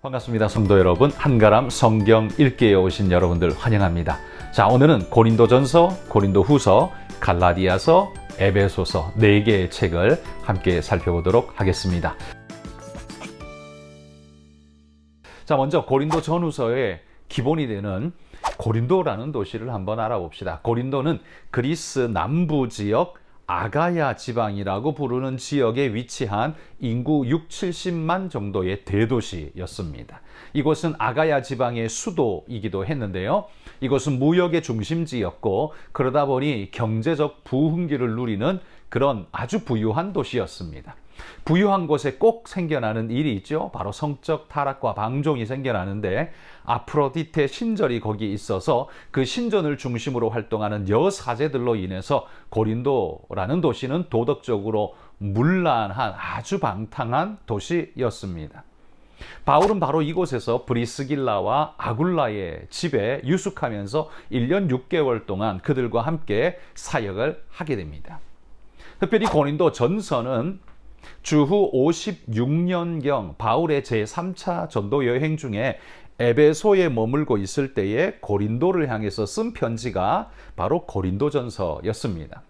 반갑습니다. 성도 여러분, 한가람 성경 읽기에 오신 여러분들 환영합니다. 자, 오늘은 고린도전서, 고린도후서, 갈라디아서, 에베소서 4개의 책을 함께 살펴보도록 하겠습니다. 자, 먼저 고린도 전후서의 기본이 되는 고린도라는 도시를 한번 알아봅시다. 고린도는 그리스 남부 지역 아가야 지방이라고 부르는 지역에 위치한 인구 6, 70만 정도의 대도시였습니다. 이곳은 아가야 지방의 수도이기도 했는데요. 이곳은 무역의 중심지였고 그러다 보니 경제적 부흥기를 누리는 그런 아주 부유한 도시였습니다. 부유한 곳에 꼭 생겨나는 일이 있죠. 바로 성적 타락과 방종이 생겨나는데 아프로디테 신전이 거기 있어서 그 신전을 중심으로 활동하는 여사제들로 인해서 고린도라는 도시는 도덕적으로 문란한 아주 방탕한 도시였습니다. 바울은 바로 이곳에서 브리스길라와 아굴라의 집에 유숙하면서 1년 6개월 동안 그들과 함께 사역을 하게 됩니다. 특별히 고린도 전서는 주후 56년경 바울의 제3차 전도 여행 중에 에베소에 머물고 있을 때에 고린도를 향해서 쓴 편지가 바로 고린도전서였습니다.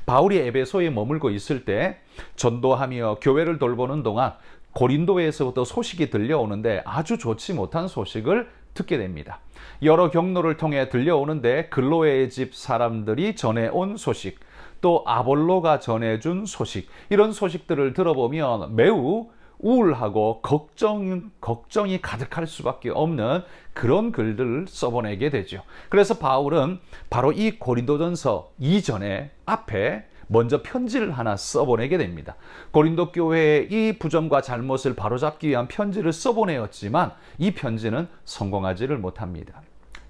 바울이 에베소에 머물고 있을 때 전도하며 교회를 돌보는 동안 고린도에서부터 소식이 들려오는데 아주 좋지 못한 소식을 듣게 됩니다. 여러 경로를 통해 들려오는데 글로의 집 사람들이 전해온 소식, 또 아볼로가 전해준 소식, 이런 소식들을 들어보면 매우 우울하고 걱정이 가득할 수밖에 없는 그런 글들을 써보내게 되죠. 그래서 바울은 바로 이 고린도전서 이전에 앞에 먼저 편지를 하나 써보내게 됩니다. 고린도 교회의 이 부정과 잘못을 바로잡기 위한 편지를 써보내었지만 이 편지는 성공하지를 못합니다.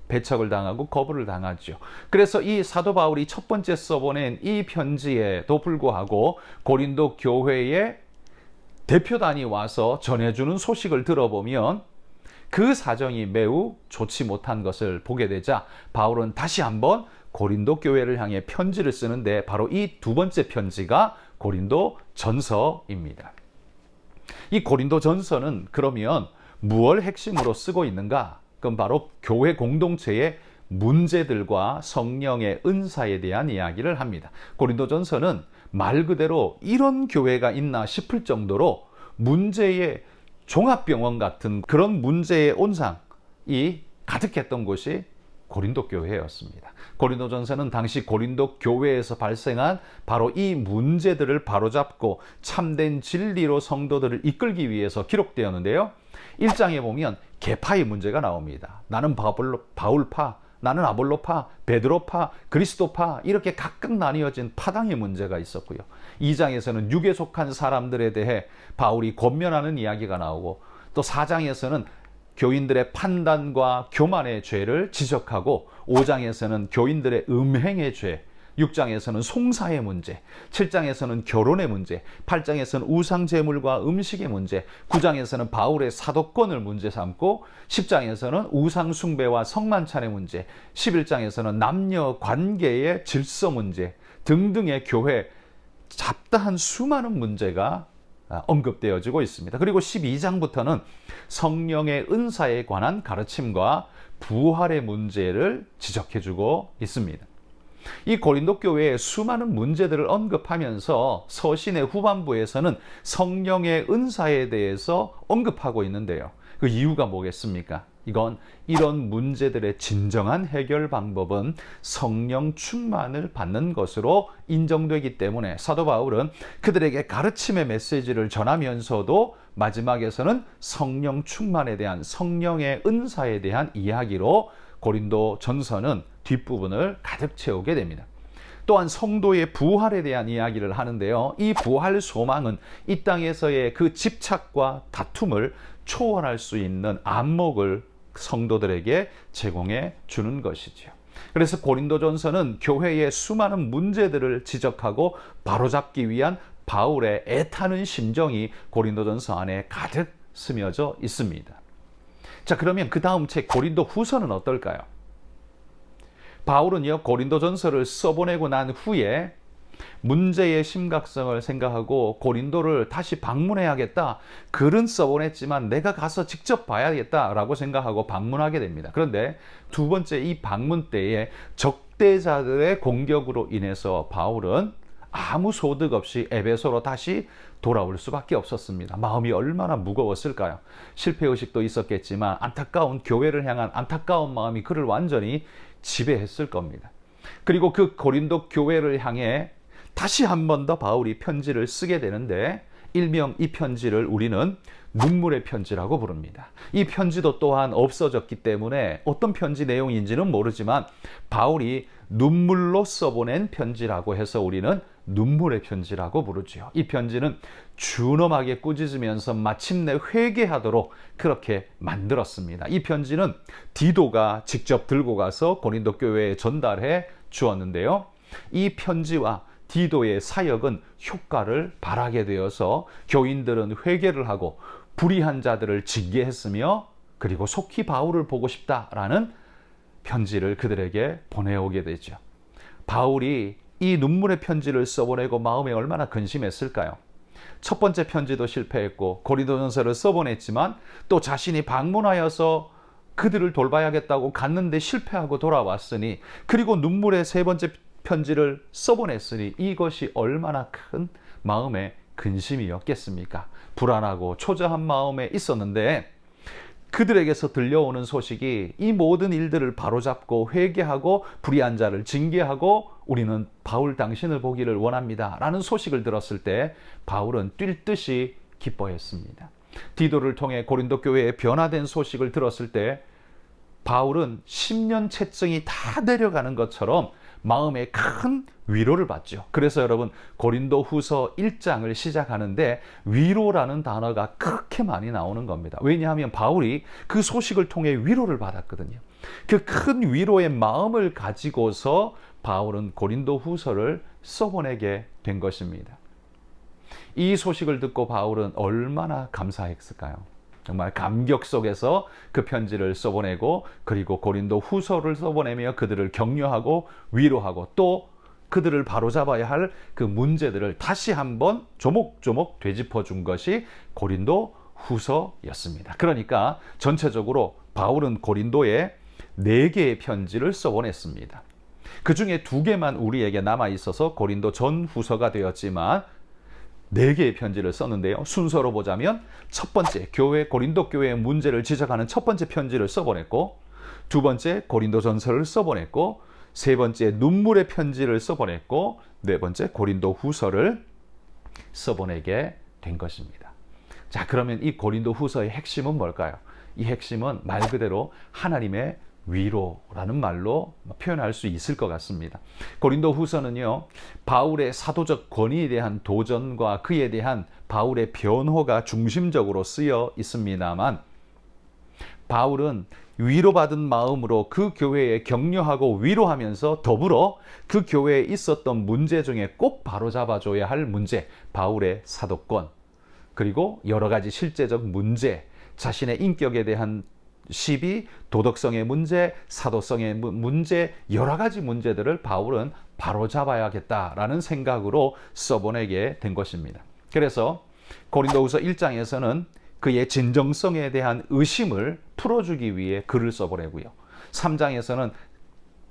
배척을 당하고 거부를 당하죠. 그래서 이 사도 바울이 첫 번째 써보낸 이 편지에도 불구하고 고린도 교회의 대표단이 와서 전해주는 소식을 들어보면 그 사정이 매우 좋지 못한 것을 보게 되자 바울은 다시 한번 고린도 교회를 향해 편지를 쓰는데 바로 이 두 번째 편지가 고린도 전서입니다. 이 고린도 전서는 그러면 무엇을 핵심으로 쓰고 있는가? 그건 바로 교회 공동체의 문제들과 성령의 은사에 대한 이야기를 합니다. 고린도전서는 말 그대로 이런 교회가 있나 싶을 정도로 문제의 종합병원 같은 그런 문제의 온상이 가득했던 곳이 고린도 교회였습니다. 고린도전서는 당시 고린도 교회에서 발생한 바로 이 문제들을 바로잡고 참된 진리로 성도들을 이끌기 위해서 기록되었는데요. 1장에 보면 계파의 문제가 나옵니다. 나는 바울파, 나는 아볼로파, 베드로파, 그리스도파, 이렇게 각각 나뉘어진 파당의 문제가 있었고요. 2장에서는 육에 속한 사람들에 대해 바울이 권면하는 이야기가 나오고, 또 4장에서는 교인들의 판단과 교만의 죄를 지적하고, 5장에서는 교인들의 음행의 죄, 6장에서는 송사의 문제, 7장에서는 결혼의 문제, 8장에서는 우상제물과 음식의 문제, 9장에서는 바울의 사도권을 문제 삼고, 10장에서는 우상숭배와 성만찬의 문제, 11장에서는 남녀 관계의 질서 문제 등등의 교회 잡다한 수많은 문제가 언급되어지고 있습니다. 그리고 12장부터는 성령의 은사에 관한 가르침과 부활의 문제를 지적해주고 있습니다. 이 고린도 교회의 수많은 문제들을 언급하면서 서신의 후반부에서는 성령의 은사에 대해서 언급하고 있는데요. 그 이유가 뭐겠습니까? 이건 이런 문제들의 진정한 해결 방법은 성령 충만을 받는 것으로 인정되기 때문에 사도 바울은 그들에게 가르침의 메시지를 전하면서도 마지막에서는 성령 충만에 대한, 성령의 은사에 대한 이야기로 고린도 전서는 뒷부분을 가득 채우게 됩니다. 또한 성도의 부활에 대한 이야기를 하는데요. 이 부활 소망은 이 땅에서의 그 집착과 다툼을 초월할 수 있는 안목을 성도들에게 제공해 주는 것이죠. 그래서 고린도전서는 교회의 수많은 문제들을 지적하고 바로잡기 위한 바울의 애타는 심정이 고린도전서 안에 가득 스며져 있습니다. 자, 그러면 그 다음 책 고린도후서는 어떨까요? 바울은요, 고린도전서를 써보내고 난 후에 문제의 심각성을 생각하고 고린도를 다시 방문해야겠다. 글은 써보냈지만 내가 가서 직접 봐야겠다라고 생각하고 방문하게 됩니다. 그런데 두 번째 이 방문 때에 적대자들의 공격으로 인해서 바울은 아무 소득 없이 에베소로 다시 돌아올 수밖에 없었습니다. 마음이 얼마나 무거웠을까요? 실패의식도 있었겠지만 안타까운 교회를 향한 안타까운 마음이 그를 완전히 지배했을 겁니다. 그리고 그 고린도 교회를 향해 다시 한 번 더 바울이 편지를 쓰게 되는데 일명 이 편지를 우리는 눈물의 편지라고 부릅니다. 이 편지도 또한 없어졌기 때문에 어떤 편지 내용인지는 모르지만 바울이 눈물로 써보낸 편지라고 해서 우리는 눈물의 편지라고 부르죠. 이 편지는 준엄하게 꾸짖으면서 마침내 회개하도록 그렇게 만들었습니다. 이 편지는 디도가 직접 들고 가서 고린도 교회에 전달해 주었는데요. 이 편지와 디도의 사역은 효과를 발하게 되어서 교인들은 회개를 하고 불의한 자들을 징계했으며 그리고 속히 바울을 보고 싶다라는 편지를 그들에게 보내오게 되죠. 바울이 이 눈물의 편지를 써보내고 마음에 얼마나 근심했을까요? 첫 번째 편지도 실패했고 고린도전서를 써보냈지만 또 자신이 방문하여서 그들을 돌봐야겠다고 갔는데 실패하고 돌아왔으니 그리고 눈물의 세 번째 편지를 써보냈으니 이것이 얼마나 큰 마음의 근심이었겠습니까? 불안하고 초조한 마음에 있었는데 그들에게서 들려오는 소식이 이 모든 일들을 바로잡고 회개하고 불의한 자를 징계하고 우리는 바울 당신을 보기를 원합니다 라는 소식을 들었을 때 바울은 뛸 듯이 기뻐했습니다. 디도를 통해 고린도 교회에 변화된 소식을 들었을 때 바울은 10년 채증이 다 내려가는 것처럼 마음에 큰 위로를 받죠. 그래서 여러분 고린도 후서 1장을 시작하는데 위로라는 단어가 그렇게 많이 나오는 겁니다. 왜냐하면 바울이 그 소식을 통해 위로를 받았거든요. 그 큰 위로의 마음을 가지고서 바울은 고린도 후서를 써보내게 된 것입니다. 이 소식을 듣고 바울은 얼마나 감사했을까요? 정말 감격 속에서 그 편지를 써보내고 그리고 고린도 후서를 써보내며 그들을 격려하고 위로하고 또 그들을 바로잡아야 할 그 문제들을 다시 한번 조목조목 되짚어 준 것이 고린도 후서였습니다. 그러니까 전체적으로 바울은 고린도에 4개의 편지를 써보냈습니다. 그 중에 2개만 우리에게 남아있어서 고린도 전후서가 되었지만 4개의 편지를 썼는데요. 순서로 보자면 첫 번째 고린도 교회의 문제를 지적하는 첫 번째 편지를 써보냈고 두 번째 고린도전서를 써보냈고 세 번째 눈물의 편지를 써보냈고 네 번째 고린도 후서를 써보내게 된 것입니다. 자, 그러면 이 고린도 후서의 핵심은 뭘까요? 이 핵심은 말 그대로 하나님의 위로라는 말로 표현할 수 있을 것 같습니다. 고린도 후서는요, 바울의 사도적 권위에 대한 도전과 그에 대한 바울의 변호가 중심적으로 쓰여 있습니다만 바울은 위로받은 마음으로 그 교회에 격려하고 위로하면서 더불어 그 교회에 있었던 문제 중에 꼭 바로잡아줘야 할 문제, 바울의 사도권, 그리고 여러 가지 실제적 문제, 자신의 인격에 대한 시비, 도덕성의 문제, 사도성의 문제, 여러 가지 문제들을 바울은 바로잡아야겠다라는 생각으로 써보내게 된 것입니다. 그래서 고린도후서 1장에서는 그의 진정성에 대한 의심을 풀어주기 위해 글을 써보내고요. 3장에서는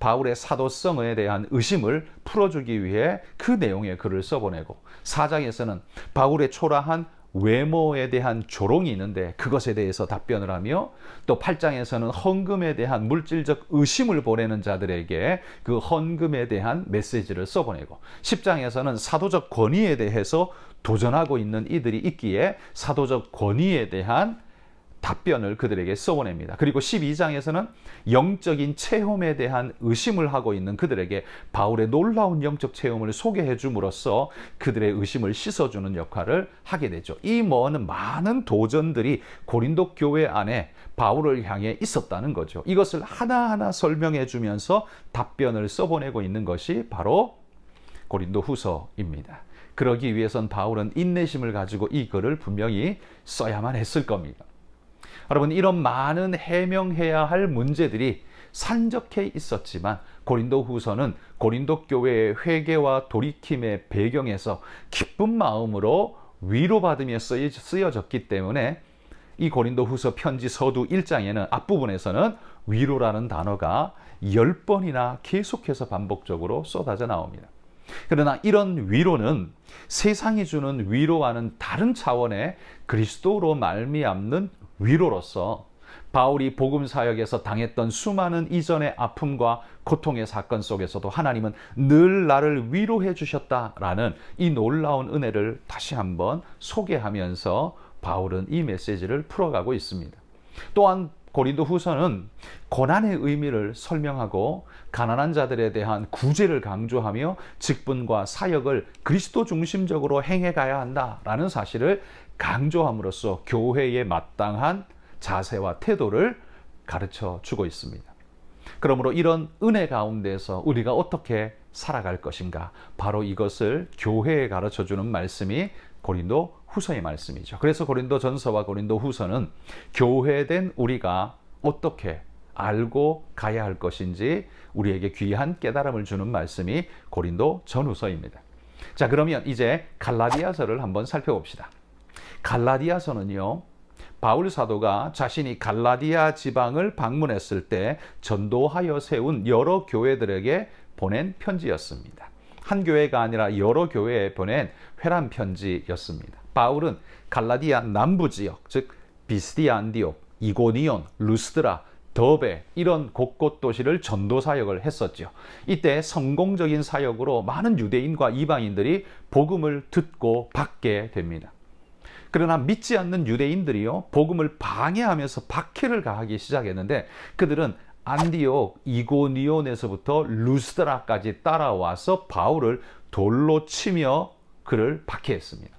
바울의 사도성에 대한 의심을 풀어주기 위해 그 내용의 글을 써보내고 4장에서는 바울의 초라한 외모에 대한 조롱이 있는데 그것에 대해서 답변을 하며 또 8장에서는 헌금에 대한 물질적 의심을 보내는 자들에게 그 헌금에 대한 메시지를 써보내고 10장에서는 사도적 권위에 대해서 도전하고 있는 이들이 있기에 사도적 권위에 대한 답변을 그들에게 써보냅니다. 그리고 12장에서는 영적인 체험에 대한 의심을 하고 있는 그들에게 바울의 놀라운 영적 체험을 소개해 줌으로써 그들의 의심을 씻어주는 역할을 하게 되죠. 이 많은 도전들이 고린도 교회 안에 바울을 향해 있었다는 거죠. 이것을 하나하나 설명해 주면서 답변을 써보내고 있는 것이 바로 고린도 후서입니다. 그러기 위해선 바울은 인내심을 가지고 이 글을 분명히 써야만 했을 겁니다. 여러분, 이런 많은 해명해야 할 문제들이 산적해 있었지만 고린도후서는 고린도 교회의 회개와 돌이킴의 배경에서 기쁜 마음으로 위로받으며 쓰여졌기 때문에 이 고린도후서 편지 서두 1장에는 앞부분에서는 위로라는 단어가 10번이나 계속해서 반복적으로 쏟아져 나옵니다. 그러나 이런 위로는 세상이 주는 위로와는 다른 차원의 그리스도로 말미암는 위로로서 바울이 복음 사역에서 당했던 수많은 이전의 아픔과 고통의 사건 속에서도 하나님은 늘 나를 위로해 주셨다라는 이 놀라운 은혜를 다시 한번 소개하면서 바울은 이 메시지를 풀어가고 있습니다. 또한 고린도후서는 고난의 의미를 설명하고 가난한 자들에 대한 구제를 강조하며 직분과 사역을 그리스도 중심적으로 행해가야 한다라는 사실을 강조함으로써 교회에 마땅한 자세와 태도를 가르쳐 주고 있습니다. 그러므로 이런 은혜 가운데서 우리가 어떻게 살아갈 것인가, 바로 이것을 교회에 가르쳐 주는 말씀이 고린도 후서의 말씀이죠. 그래서 고린도 전서와 고린도 후서는 교회된 우리가 어떻게 알고 가야 할 것인지 우리에게 귀한 깨달음을 주는 말씀이 고린도 전후서입니다. 자, 그러면 이제 갈라디아서를 한번 살펴봅시다. 갈라디아서는요, 바울 사도가 자신이 갈라디아 지방을 방문했을 때 전도하여 세운 여러 교회들에게 보낸 편지였습니다. 한 교회가 아니라 여러 교회에 보낸 회람 편지였습니다. 바울은 갈라디아 남부 지역, 즉 비스디아 안디옥, 이고니온, 루스드라, 더베 이런 곳곳 도시를 전도 사역을 했었죠. 이때 성공적인 사역으로 많은 유대인과 이방인들이 복음을 듣고 받게 됩니다. 그러나 믿지 않는 유대인들이요, 복음을 방해하면서 박해를 가하기 시작했는데 그들은 안디옥, 이고니온에서부터 루스드라까지 따라와서 바울을 돌로 치며 그를 박해했습니다.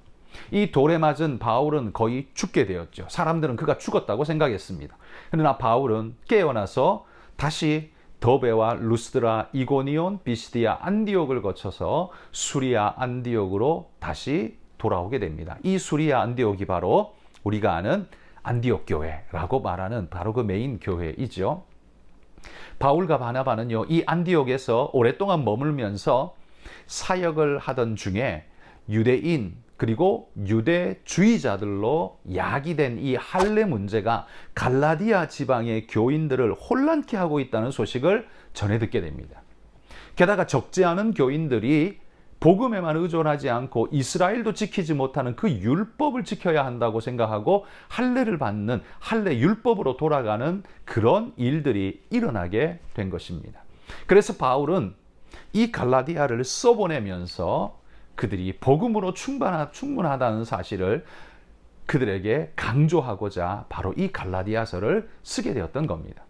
이 돌에 맞은 바울은 거의 죽게 되었죠. 사람들은 그가 죽었다고 생각했습니다. 그러나 바울은 깨어나서 다시 더베와 루스드라, 이고니온, 비시디아, 안디옥을 거쳐서 수리아 안디옥으로 다시 돌아오게 됩니다. 이 수리아 안디옥이 바로 우리가 아는 안디옥 교회라고 말하는 바로 그 메인 교회이죠. 바울과 바나바는요, 이 안디옥에서 오랫동안 머물면서 사역을 하던 중에 유대인 그리고 유대주의자들로 야기된 이 할례 문제가 갈라디아 지방의 교인들을 혼란케 하고 있다는 소식을 전해 듣게 됩니다. 게다가 적지 않은 교인들이 복음에만 의존하지 않고 이스라엘도 지키지 못하는 그 율법을 지켜야 한다고 생각하고 할례를 받는 할례 율법으로 돌아가는 그런 일들이 일어나게 된 것입니다. 그래서 바울은 이 갈라디아를 써보내면서 그들이 복음으로 충분하다는 사실을 그들에게 강조하고자 바로 이 갈라디아서를 쓰게 되었던 겁니다.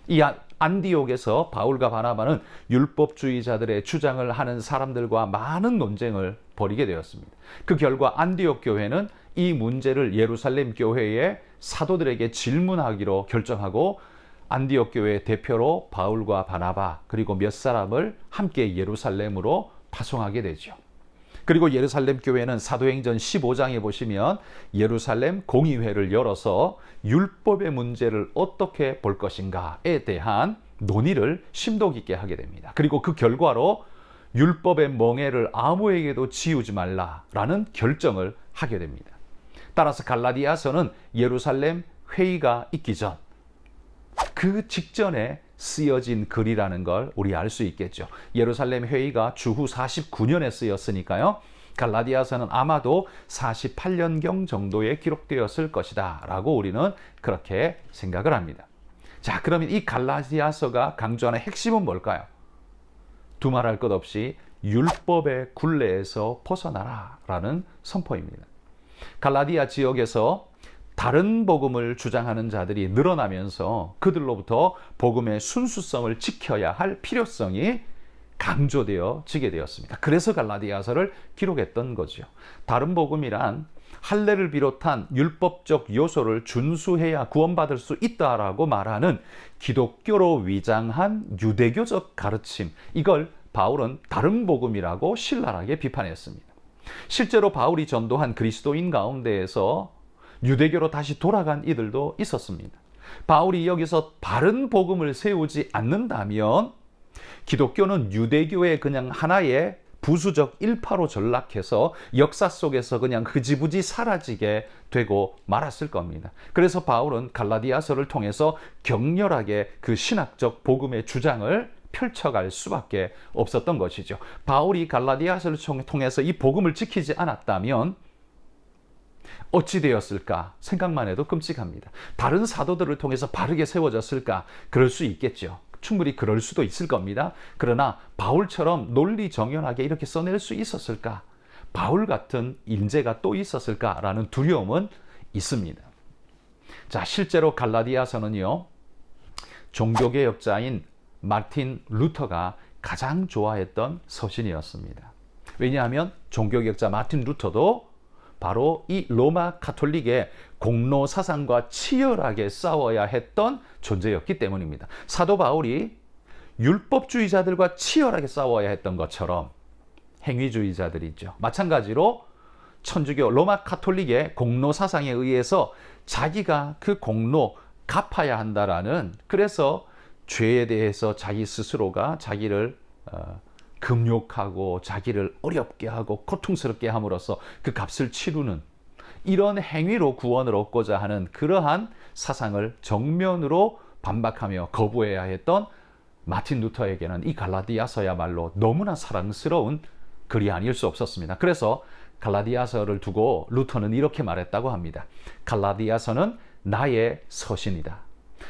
이 안디옥에서 바울과 바나바는 율법주의자들의 주장을 하는 사람들과 많은 논쟁을 벌이게 되었습니다. 그 결과 안디옥 교회는 이 문제를 예루살렘 교회의 사도들에게 질문하기로 결정하고 안디옥 교회의 대표로 바울과 바나바 그리고 몇 사람을 함께 예루살렘으로 파송하게 되죠. 그리고 예루살렘 교회는 사도행전 15장에 보시면 예루살렘 공의회를 열어서 율법의 문제를 어떻게 볼 것인가에 대한 논의를 심도 깊게 하게 됩니다. 그리고 그 결과로 율법의 멍에를 아무에게도 지우지 말라라는 결정을 하게 됩니다. 따라서 갈라디아서는 예루살렘 회의가 있기 전 그 직전에 쓰여진 글이라는 걸 우리 알 수 있겠죠. 예루살렘 회의가 주후 49년에 쓰였으니까요. 갈라디아서는 아마도 48년경 정도에 기록되었을 것이다 라고 우리는 그렇게 생각을 합니다. 자, 그러면 이 갈라디아서가 강조하는 핵심은 뭘까요? 두말할 것 없이 율법의 굴레에서 벗어나라 라는 선포입니다. 갈라디아 지역에서 다른 복음을 주장하는 자들이 늘어나면서 그들로부터 복음의 순수성을 지켜야 할 필요성이 강조되어지게 되었습니다. 그래서 갈라디아서를 기록했던 거죠. 다른 복음이란 할례를 비롯한 율법적 요소를 준수해야 구원받을 수 있다라고 말하는 기독교로 위장한 유대교적 가르침, 이걸 바울은 다른 복음이라고 신랄하게 비판했습니다. 실제로 바울이 전도한 그리스도인 가운데에서 유대교로 다시 돌아간 이들도 있었습니다. 바울이 여기서 바른 복음을 세우지 않는다면 기독교는 유대교의 그냥 하나의 부수적 일파로 전락해서 역사 속에서 그냥 흐지부지 사라지게 되고 말았을 겁니다. 그래서 바울은 갈라디아서를 통해서 격렬하게 그 신학적 복음의 주장을 펼쳐갈 수밖에 없었던 것이죠. 바울이 갈라디아서를 통해서 이 복음을 지키지 않았다면 어찌 되었을까 생각만 해도 끔찍합니다. 다른 사도들을 통해서 바르게 세워졌을까? 그럴 수 있겠죠. 충분히 그럴 수도 있을 겁니다. 그러나 바울처럼 논리정연하게 이렇게 써낼 수 있었을까? 바울 같은 인재가 또 있었을까라는 두려움은 있습니다. 자, 실제로 갈라디아서는요, 종교개혁자인 마틴 루터가 가장 좋아했던 서신이었습니다. 왜냐하면 종교개혁자 마틴 루터도 바로 이 로마 가톨릭의 공로 사상과 치열하게 싸워야 했던 존재였기 때문입니다. 사도 바울이 율법주의자들과 치열하게 싸워야 했던 것처럼 행위주의자들이죠. 마찬가지로 천주교 로마 가톨릭의 공로 사상에 의해서 자기가 그 공로 갚아야 한다라는, 그래서 죄에 대해서 자기 스스로가 자기를 금욕하고 자기를 어렵게 하고 고통스럽게 함으로써 그 값을 치르는 이런 행위로 구원을 얻고자 하는 그러한 사상을 정면으로 반박하며 거부해야 했던 마틴 루터에게는 이 갈라디아서야말로 너무나 사랑스러운 글이 아닐 수 없었습니다. 그래서 갈라디아서를 두고 루터는 이렇게 말했다고 합니다. 갈라디아서는 나의 서신이다.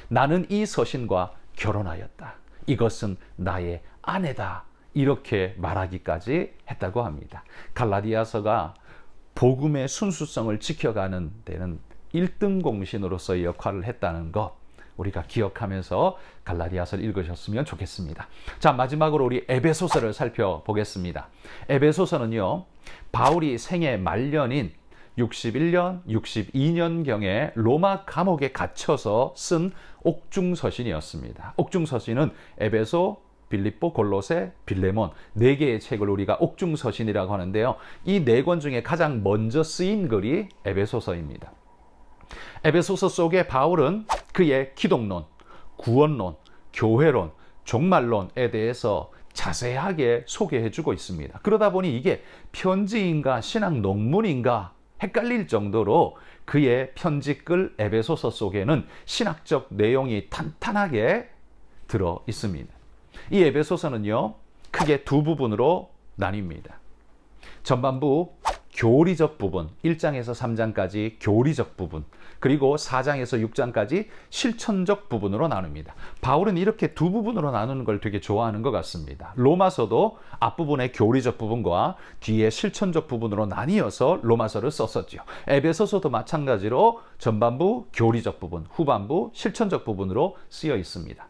나는 이 서신과 결혼하였다. 이것은 나의 아내다. 이렇게 말하기까지 했다고 합니다. 갈라디아서가 복음의 순수성을 지켜가는 데는 1등 공신으로서의 역할을 했다는 것, 우리가 기억하면서 갈라디아서를 읽으셨으면 좋겠습니다. 자, 마지막으로 우리 에베소서를 살펴보겠습니다. 에베소서는요, 바울이 생애 말년인 61년, 62년경에 로마 감옥에 갇혀서 쓴 옥중서신이었습니다. 옥중서신은 에베소, 빌립보, 골로새, 빌레몬 4개의 책을 우리가 옥중서신이라고 하는데요. 이 4권 중에 가장 먼저 쓰인 글이 에베소서입니다. 에베소서 속에 바울은 그의 기독론, 구원론, 교회론, 종말론에 대해서 자세하게 소개해주고 있습니다. 그러다 보니 이게 편지인가 신학 논문인가 헷갈릴 정도로 그의 편지글 에베소서 속에는 신학적 내용이 탄탄하게 들어 있습니다. 이 에베소서는요, 크게 두 부분으로 나뉩니다. 전반부 교리적 부분, 1장에서 3장까지 교리적 부분, 그리고 4장에서 6장까지 실천적 부분으로 나눕니다. 바울은 이렇게 두 부분으로 나누는 걸 되게 좋아하는 것 같습니다. 로마서도 앞부분의 교리적 부분과 뒤에 실천적 부분으로 나뉘어서 로마서를 썼었죠. 에베소서도 마찬가지로 전반부 교리적 부분, 후반부 실천적 부분으로 쓰여 있습니다.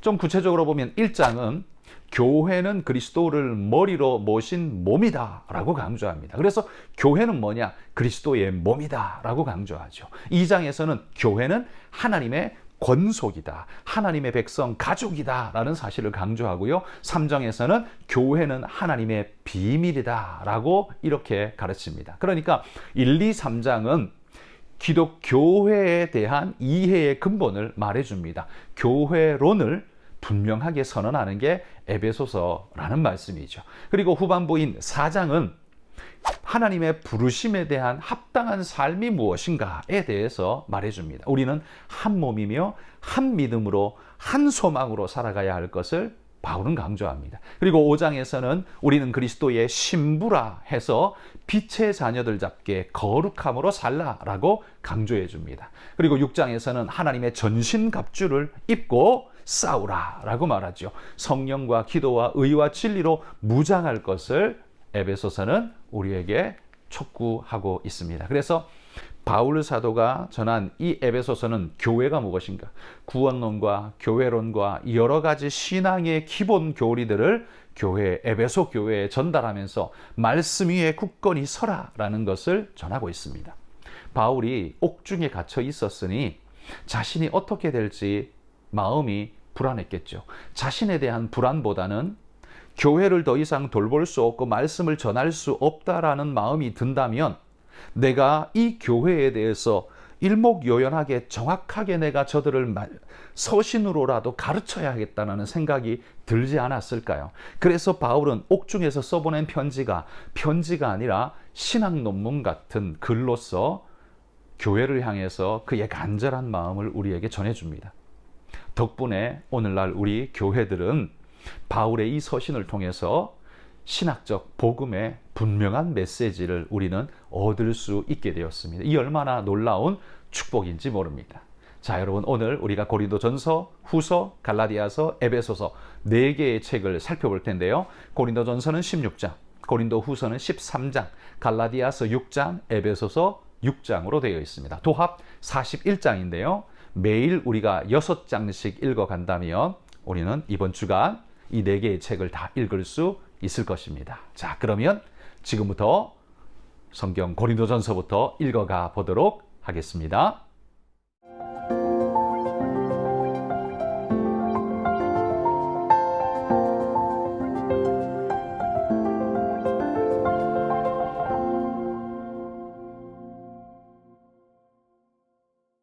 좀 구체적으로 보면 1장은 교회는 그리스도를 머리로 모신 몸이다 라고 강조합니다. 그래서 교회는 뭐냐? 그리스도의 몸이다 라고 강조하죠. 2장에서는 교회는 하나님의 권속이다, 하나님의 백성 가족이다 라는 사실을 강조하고요. 3장에서는 교회는 하나님의 비밀이다 라고 이렇게 가르칩니다. 그러니까 1, 2, 3장은 기독교회에 대한 이해의 근본을 말해줍니다. 교회론을 분명하게 선언하는 게 에베소서라는 말씀이죠. 그리고 후반부인 4장은 하나님의 부르심에 대한 합당한 삶이 무엇인가에 대해서 말해줍니다. 우리는 한 몸이며 한 믿음으로 한 소망으로 살아가야 할 것을 바울은 강조합니다. 그리고 5장에서는 우리는 그리스도의 신부라 해서 빛의 자녀들답게 거룩함으로 살라라고 강조해 줍니다. 그리고 6장에서는 하나님의 전신갑주를 입고 싸우라라고 말하죠. 성령과 기도와 의와 진리로 무장할 것을 에베소서는 우리에게 촉구하고 있습니다. 그래서 바울 사도가 전한 이 에베소서는 교회가 무엇인가, 구원론과 교회론과 여러 가지 신앙의 기본 교리들을 교회, 에베소 교회에 전달하면서 말씀 위에 굳건히 서라라는 것을 전하고 있습니다. 바울이 옥중에 갇혀 있었으니 자신이 어떻게 될지 마음이 불안했겠죠. 자신에 대한 불안보다는 교회를 더 이상 돌볼 수 없고 말씀을 전할 수 없다라는 마음이 든다면 내가 이 교회에 대해서 일목요연하게 정확하게 내가 저들을 서신으로라도 가르쳐야 하겠다는 생각이 들지 않았을까요? 그래서 바울은 옥중에서 써보낸 편지가 아니라 신학 논문 같은 글로서 교회를 향해서 그의 간절한 마음을 우리에게 전해줍니다. 덕분에 오늘날 우리 교회들은 바울의 이 서신을 통해서 신학적 복음의 분명한 메시지를 우리는 얻을 수 있게 되었습니다. 이 얼마나 놀라운 축복인지 모릅니다. 자, 여러분, 오늘 우리가 고린도전서, 후서, 갈라디아서, 에베소서 4개의 책을 살펴볼 텐데요. 고린도전서는 16장, 고린도 후서는 13장, 갈라디아서 6장, 에베소서 6장으로 되어 있습니다. 도합 41장인데요. 매일 우리가 6장씩 읽어간다면 우리는 이번 주간 이 4개의 책을 다 읽을 수 있을 것입니다. 자, 그러면 지금부터 성경 고린도전서부터 읽어가 보도록 하겠습니다.